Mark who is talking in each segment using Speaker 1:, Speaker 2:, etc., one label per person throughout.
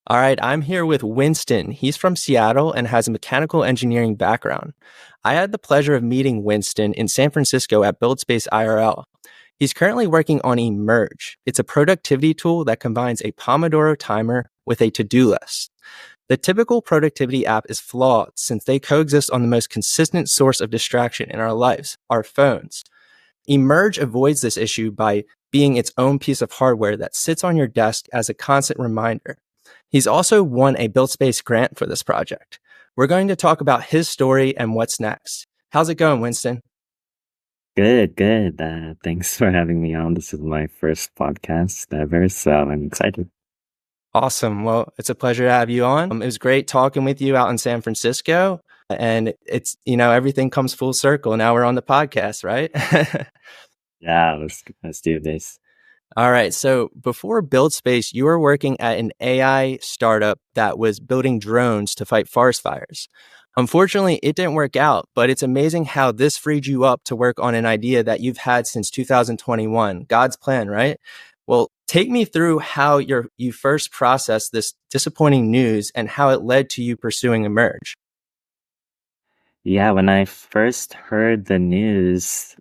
Speaker 1: All right, I'm here with Winston. He's from Seattle and has a mechanical engineering background. I had the pleasure of meeting Winston in San Francisco at Buildspace IRL. He's currently working on Immerge. It's a productivity tool that combines a Pomodoro timer with a to-do list. The typical productivity app is flawed since they coexist on the most consistent source of distraction in our lives, our phones. Immerge avoids this issue by being its own piece of hardware that sits on your desk as a constant reminder. He's also won a Buildspace grant for this project. We're going to talk about his story and what's next. How's it going, Winston?
Speaker 2: Good, good. Thanks for having me on. This is my first podcast ever, so I'm excited.
Speaker 1: Awesome. Well, it's a pleasure to have you on. It was great talking with you out in San Francisco. And everything comes full circle. Now we're on the podcast, right?
Speaker 2: Yeah, let's do this.
Speaker 1: All right. So before Buildspace, you were working at an AI startup that was building drones to fight forest fires. Unfortunately, it didn't work out, but it's amazing how this freed you up to work on an idea that you've had since 2021. God's plan, right? Well, take me through how you first processed this disappointing news and how it led to you pursuing Emerge.
Speaker 2: Yeah, when I first heard the news,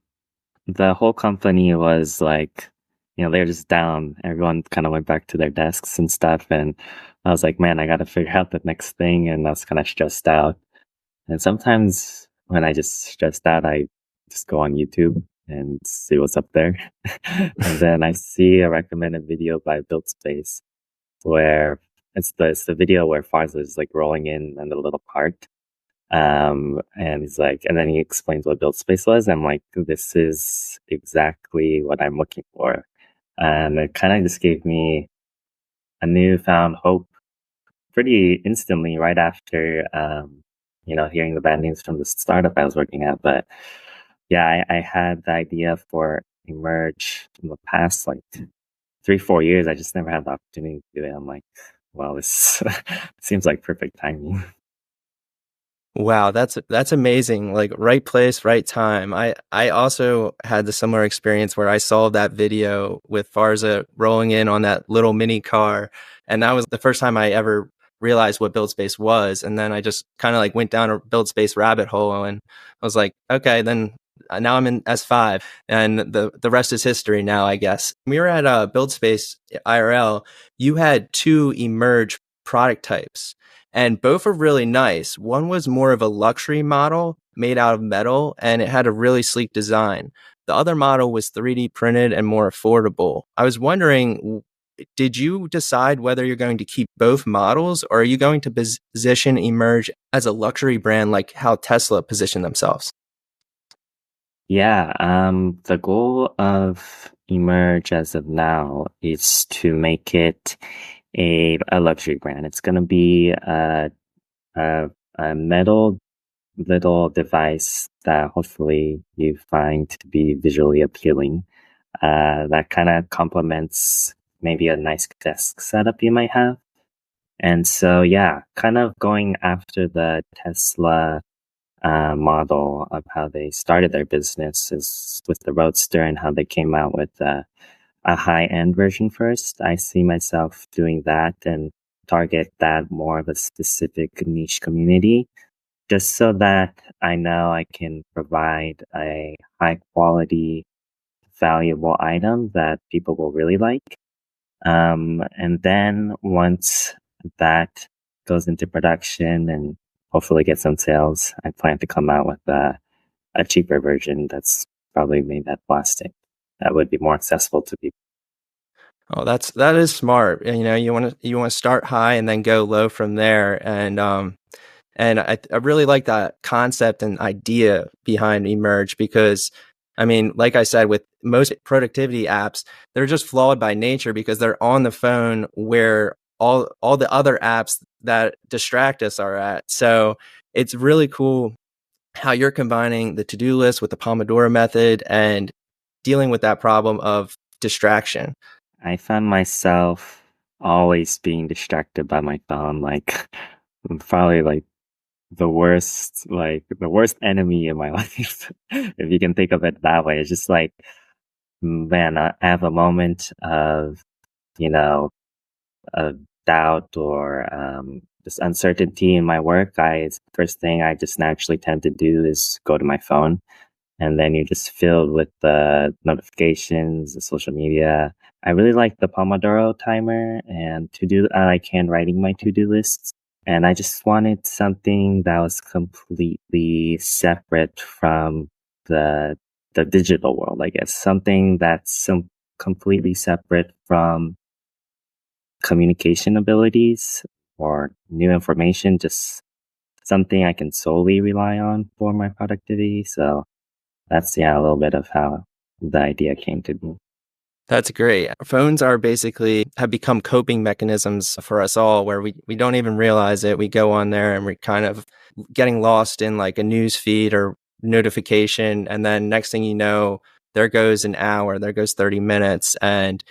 Speaker 2: the whole company was like, they're just down. Everyone kind of went back to their desks and stuff. And I was like, man, I got to figure out the next thing. And I was kind of stressed out. And sometimes when I just stressed out, I just go on YouTube and see what's up there. And then I see a recommended video by Buildspace where it's the video where Farzad is like rolling in the little cart. And he's like, and then he explains what Buildspace was. I'm like, this is exactly what I'm looking for. And it kind of just gave me a newfound hope pretty instantly right after, hearing the bad news from the startup I was working at. But yeah, I had the idea for Emerge in the past like 3-4 years. I just never had the opportunity to do it. I'm like, well, this seems like perfect timing.
Speaker 1: Wow, that's amazing. Like right place, right time. I also had the similar experience where I saw that video with Farza rolling in on that little mini car, and that was the first time I ever realized what Buildspace was. And then I just kind of like went down a Buildspace rabbit hole, and I was like, okay, then now I'm in S5, and the rest is history now, I guess. We were at Buildspace IRL. You had two Emerge product types. And both are really nice. One was more of a luxury model made out of metal, and it had a really sleek design. The other model was 3D printed and more affordable. I was wondering, did you decide whether you're going to keep both models, or are you going to position Emerge as a luxury brand like how Tesla positioned themselves?
Speaker 2: Yeah, the goal of Emerge as of now is to make it a luxury brand. It's going to be a, a metal little device that hopefully you find to be visually appealing. That kind of complements maybe a nice desk setup you might have. And so, yeah, kind of going after the Tesla model of how they started their business is with the Roadster and how they came out with a high end version first. I see myself doing that and target that more of a specific niche community just so that I know I can provide a high quality, valuable item that people will really like. And then once that goes into production and hopefully get some sales, I plan to come out with a cheaper version that's probably made out of plastic that would be more accessible to people.
Speaker 1: Oh, that is smart. You want to start high and then go low from there. And I really like that concept and idea behind Emerge because, I mean, like I said, with most productivity apps, they're just flawed by nature because they're on the phone where all the other apps that distract us are at. So it's really cool how you're combining the to-do list with the Pomodoro method and dealing with that problem of distraction.
Speaker 2: I found myself always being distracted by my phone, like probably like the worst enemy in my life, if you can think of it that way. It's just like, man, I have a moment of, you know, of doubt or just uncertainty in my work, first thing I just naturally tend to do is go to my phone, and then you're just filled with the notifications, the social media. I really like the Pomodoro timer and I like handwriting my to-do lists. And I just wanted something that was completely separate from the the digital world, I guess. Something that's completely separate from communication abilities or new information, just something I can solely rely on for my productivity. So that's, yeah, a little bit of how the idea came to be.
Speaker 1: That's great. Phones are basically have become coping mechanisms for us all where we don't even realize it. We go on there and we're kind of getting lost in like a news feed or notification. And then next thing you know, there goes an hour, there goes 30 minutes. And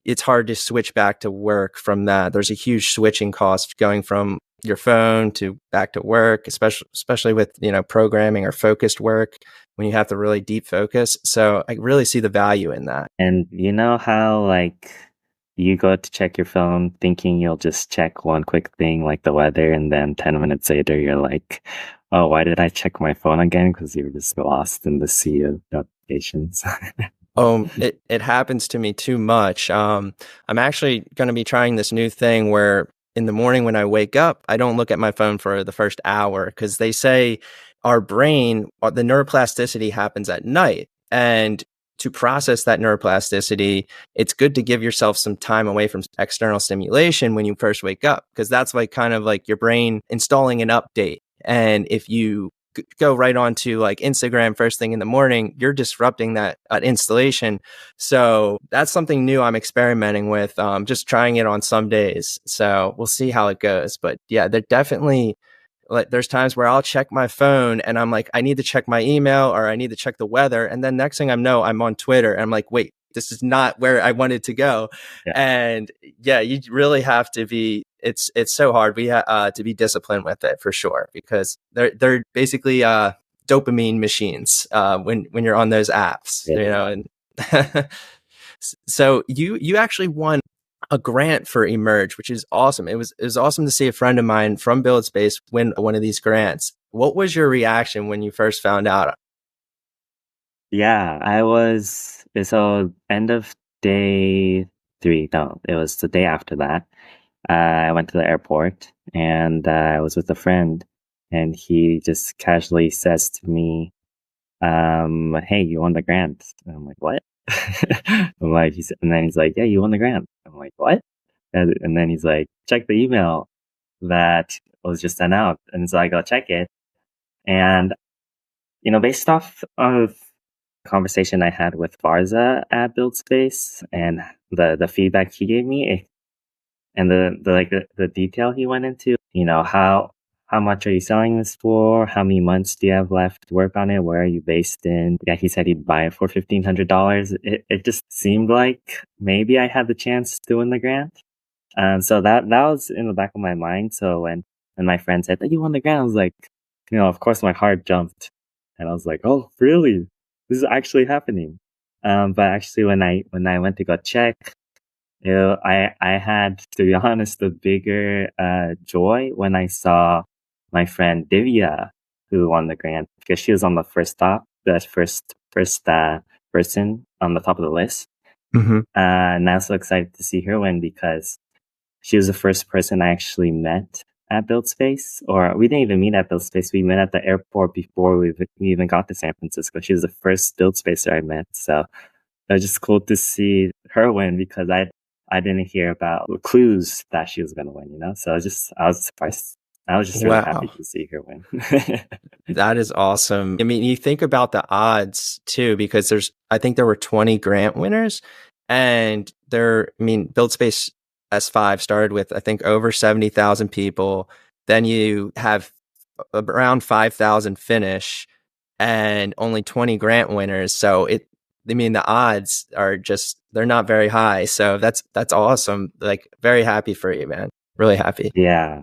Speaker 1: it's hard to switch back to work from that. There's a huge switching cost going from your phone to back to work, especially with, programming or focused work when you have to really deep focus. So I really see the value in that.
Speaker 2: And you know how, like, you go to check your phone thinking you'll just check one quick thing like the weather, and then 10 minutes later you're like, oh, why did I check my phone again? Because you're just lost in the sea of notifications.
Speaker 1: It happens to me too much. I'm actually going to be trying this new thing where in the morning when I wake up, I don't look at my phone for the first hour because they say our brain, the neuroplasticity happens at night. And to process that neuroplasticity, it's good to give yourself some time away from external stimulation when you first wake up, because that's like kind of like your brain installing an update. And if you go right on to like Instagram first thing in the morning, you're disrupting that installation. So that's something new I'm experimenting with, just trying it on some days. So we'll see how it goes. But yeah, they're definitely like, there's times where I'll check my phone and I'm like, I need to check my email or I need to check the weather. And then next thing I know, I'm on Twitter and I'm like, wait, this is not where I wanted to go.
Speaker 2: Yeah.
Speaker 1: And yeah, you really have to be, it's so hard. We have to be disciplined with it for sure, because they're basically dopamine machines when you're on those apps,
Speaker 2: Yeah.
Speaker 1: and so you actually won a grant for Immerge, which is awesome. It was awesome to see a friend of mine from Buildspace win one of these grants. What was your reaction when you first found out?
Speaker 2: Yeah, so end of day 3. No, it was the day after that. I went to the airport and I was with a friend, and he just casually says to me, hey, you won the grant. And I'm like, what? And then he's like, yeah, you won the grant. I'm like, what? And then he's like, check the email that was just sent out. And so I go check it. And, based off of conversation I had with Varza at Buildspace and the feedback he gave me, and the detail he went into, how much are you selling this for? How many months do you have left to work on it? Where are you based in? Yeah, he said he'd buy it for $1,500. It just seemed like maybe I had the chance to win the grant. So that was in the back of my mind. So when my friend said that you won the grant, I was like, of course my heart jumped, and I was like, oh, really? This is actually happening. But actually when I went to go check, I had, to be honest, a bigger joy when I saw my friend Divya, who won the grant, because she was on the first person on the top of the list.
Speaker 1: Mm-hmm.
Speaker 2: And I was so excited to see her win because she was the first person I actually met at Buildspace. Or we didn't even meet at Buildspace. We met at the airport before we even got to San Francisco. She was the first Buildspacer I met. So it was just cool to see her win because I didn't hear about the clues that she was going to win, So I was surprised. I was just really happy to see her win.
Speaker 1: That is awesome. I mean, you think about the odds too, because I think there were 20 grant winners, and Buildspace S5 started with, I think, over 70,000 people. Then you have around 5,000 finish and only 20 grant winners. So the odds are they're not very high. So that's awesome. Like, very happy for you, man. Really happy.
Speaker 2: Yeah.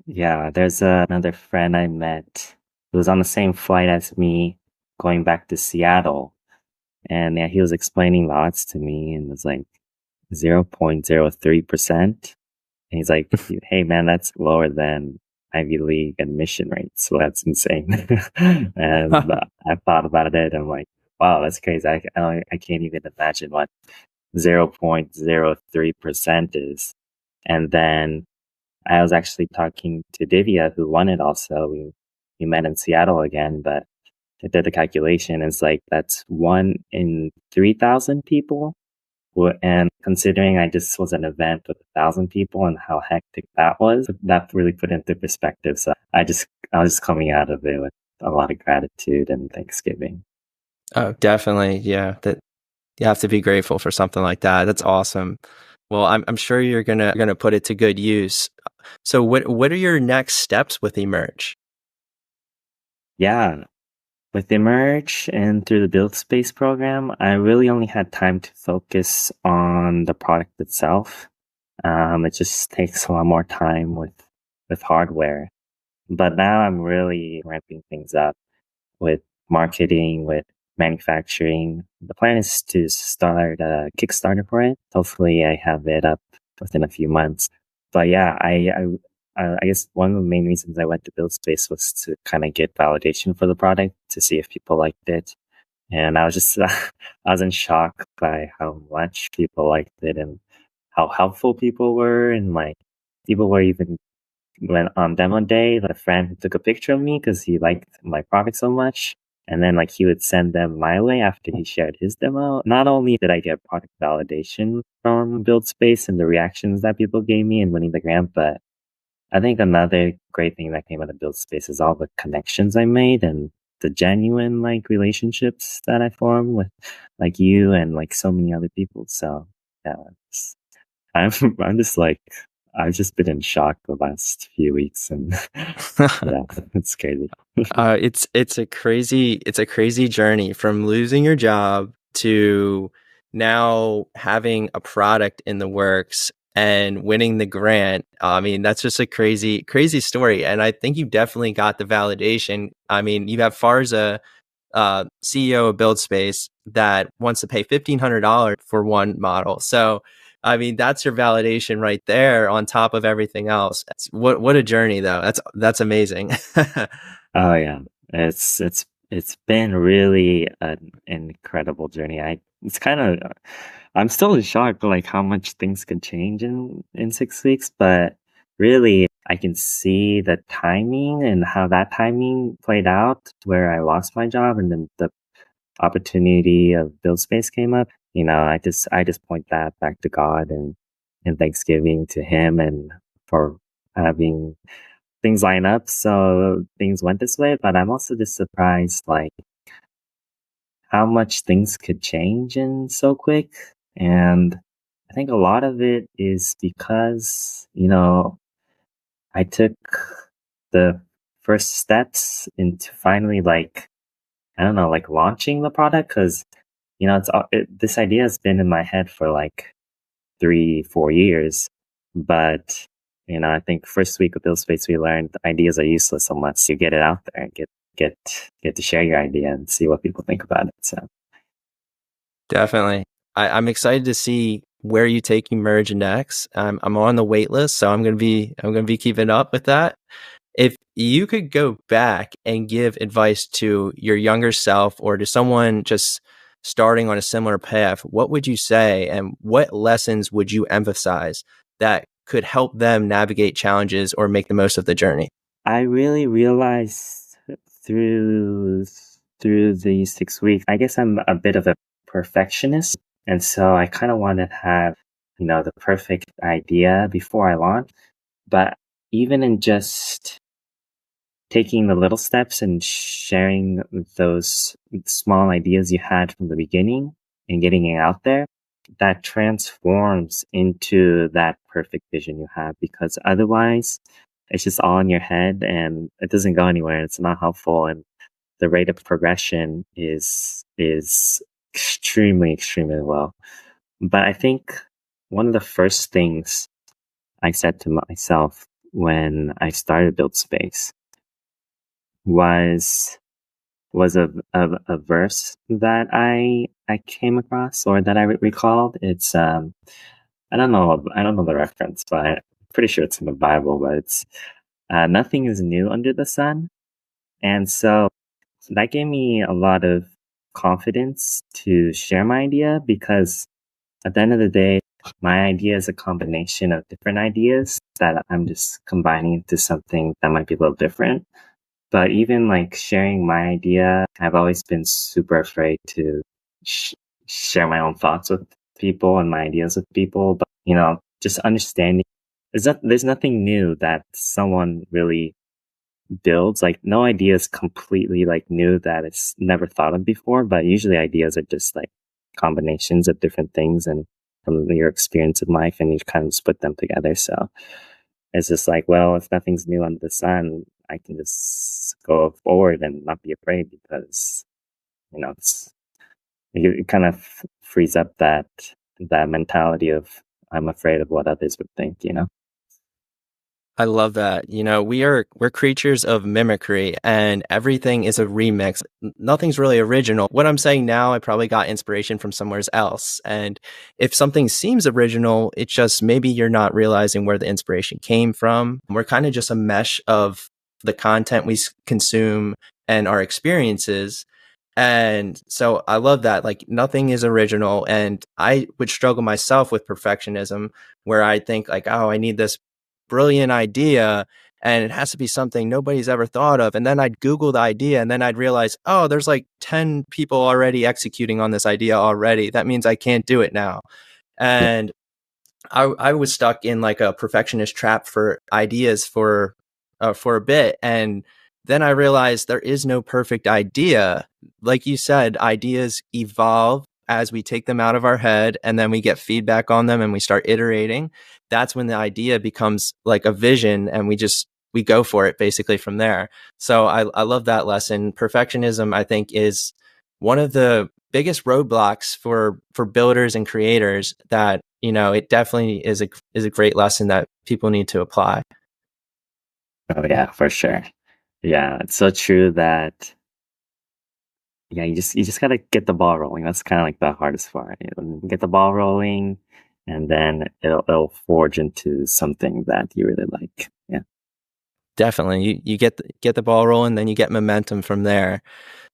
Speaker 2: Yeah. There's another friend I met who was on the same flight as me going back to Seattle. And yeah, he was explaining the odds to me, and it was like 0.03%. And he's like, hey man, that's lower than Ivy League admission rates. So that's insane. And I thought about it. I'm like, wow, that's crazy. I can't even imagine what 0.03% is. And then I was actually talking to Divya, who won it also. We met in Seattle again, but I did the calculation. It's like that's 1 in 3,000 people. And considering I just was an event with 1,000 people and how hectic that was, that really put into perspective. So I was just coming out of it with a lot of gratitude and Thanksgiving.
Speaker 1: Oh, definitely. Yeah. That you have to be grateful for something like that. That's awesome. Well, I'm sure you're gonna put it to good use. So what are your next steps with Emerge?
Speaker 2: Yeah. With Immerge and through the Buildspace program, I really only had time to focus on the product itself. It just takes a lot more time with hardware. But now I'm really ramping things up with marketing, with manufacturing. The plan is to start a Kickstarter for it. Hopefully, I have it up within a few months. But yeah, I guess one of the main reasons I went to Buildspace was to kind of get validation for the product to see if people liked it. And I was just, I was in shock by how much people liked it and how helpful people were. And like, people were even when on demo day, a friend who took a picture of me because he liked my product so much. And then like he would send them my way after he shared his demo. Not only did I get product validation from Buildspace and the reactions that people gave me and winning the grant, but I think another great thing that came out of Buildspace is all the connections I made and the genuine like relationships that I formed with like you and like so many other people. So yeah, I'm I'm just like I've just been in shock the last few weeks, and yeah, it's crazy.
Speaker 1: It's a crazy journey from losing your job to now having a product in the works and winning the grant. I mean, that's just a crazy story. And I think you definitely got the validation. I mean, you have Farza, CEO of Buildspace, that wants to pay $1,500 for one model. So, I mean, that's your validation right there on top of everything else. What a journey though. That's amazing.
Speaker 2: Oh yeah, it's been really an incredible journey. It's kind of I'm still in shock like how much things could change in 6 weeks, but really I can see the timing and how that timing played out where I lost my job and then the opportunity of Buildspace came up. You know, I just point that back to God and Thanksgiving to Him and for having things line up so things went this way. But I'm also just surprised like how much things could change in so quick. And I think a lot of it is because, you know, I took the first steps into finally like, I don't know, like launching the product. Cause, you know, this idea has been in my head for like 3, 4 years. But, you know, I think first week of Build Space, we learned ideas are useless unless you get it out there and get, get to share your idea and see what people think about it. So.
Speaker 1: Definitely. I'm excited to see where you take Emerge next. I'm on the wait list, so I'm gonna be keeping up with that. If you could go back and give advice to your younger self or to someone just starting on a similar path, what would you say and what lessons would you emphasize that could help them navigate challenges or make the most of the journey?
Speaker 2: I really realized through through these 6 weeks, I guess I'm a bit of a perfectionist, and so I kind of want to have, you know, the perfect idea before I launch. But even in just taking the little steps and sharing those small ideas you had from the beginning and getting it out there, that transforms into that perfect vision you have. Because otherwise, it's just all in your head and it doesn't go anywhere. It's not helpful, and the rate of progression is extremely low. But I think one of the first things I said to myself when I started Build Space was a verse that I came across or that I recalled. It's I don't know the reference, but pretty sure it's in the Bible, but it's nothing is new under the sun. And so that gave me a lot of confidence to share my idea because at the end of the day, my idea is a combination of different ideas that I'm just combining into something that might be a little different. But even like sharing my idea, I've always been super afraid to sh- share my own thoughts with people and my ideas with people. But just understanding there's nothing new that someone really builds. Like no idea is completely like new that it's never thought of before. But usually ideas are just like combinations of different things and from your experience in life, and you kind of just put them together. So it's just like, well, if nothing's new under the sun, I can just go forward and not be afraid because, it's it kind of frees up that mentality of I'm afraid of what others would think.
Speaker 1: I love that. We're creatures of mimicry and everything is a remix. Nothing's really original. What I'm saying now, I probably got inspiration from somewhere else. And if something seems original, it's just maybe you're not realizing where the inspiration came from. We're kind of just a mesh of the content we consume and our experiences. And so I love that. Like nothing is original. And I would struggle myself with perfectionism where I think like, oh, I need this brilliant idea and it has to be something nobody's ever thought of. And then I'd Google the idea and then I'd realize, oh, there's like 10 people already executing on this idea already. That means I can't do it now.
Speaker 2: Yeah.
Speaker 1: And I was stuck in like a perfectionist trap for ideas for a bit. And then I realized there is no perfect idea. Like you said, ideas evolve as we take them out of our head and then we get feedback on them and we start iterating. That's when the idea becomes like a vision and we go for it basically from there. So I love that lesson. Perfectionism, I think, is one of the biggest roadblocks for builders and creators that, it definitely is a great lesson that people need to apply.
Speaker 2: Oh yeah, for sure. Yeah, it's so true that yeah, you just gotta get the ball rolling. That's kind of like the hardest part. Get the ball rolling, and then it'll forge into something that you really like. Yeah.
Speaker 1: Definitely. You get the ball rolling, then you get momentum from there.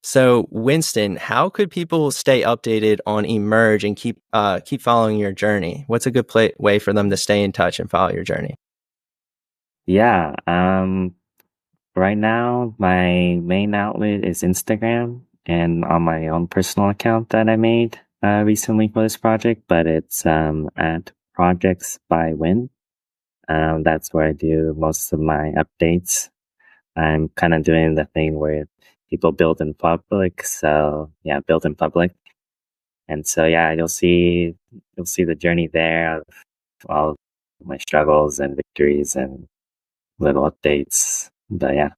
Speaker 1: So, Winston, how could people stay updated on Emerge and keep following your journey? What's a good way for them to stay in touch and follow your journey?
Speaker 2: Yeah. Right now, my main outlet is Instagram and on my own personal account that I made recently for this project, but it's at Projects by Win. That's where I do most of my updates. I'm kind of doing the thing where people build in public. So yeah, build in public. And so yeah, you'll see the journey there of all my struggles and victories and little updates. But yeah.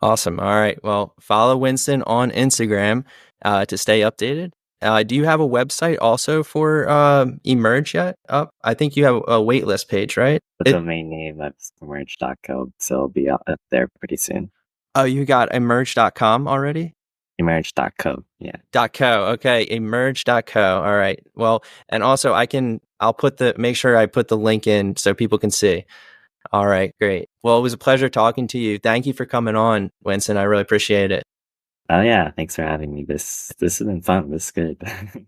Speaker 1: Awesome. All right. Well, follow Winston on Instagram to stay updated. Do you have a website also for Emerge yet? Up, I think you have a waitlist page, right?
Speaker 2: The domain name that's emerge.co, so it'll be up there pretty soon.
Speaker 1: Oh, you got emerge.com already?
Speaker 2: Emerge.co, yeah.
Speaker 1: .co. Okay, emerge.co. All right. Well, and also I'll make sure I put the link in so people can see. All right, great. Well, it was a pleasure talking to you. Thank you for coming on, Winston. I really appreciate it.
Speaker 2: Oh yeah, thanks for having me. This has been fun. This is good.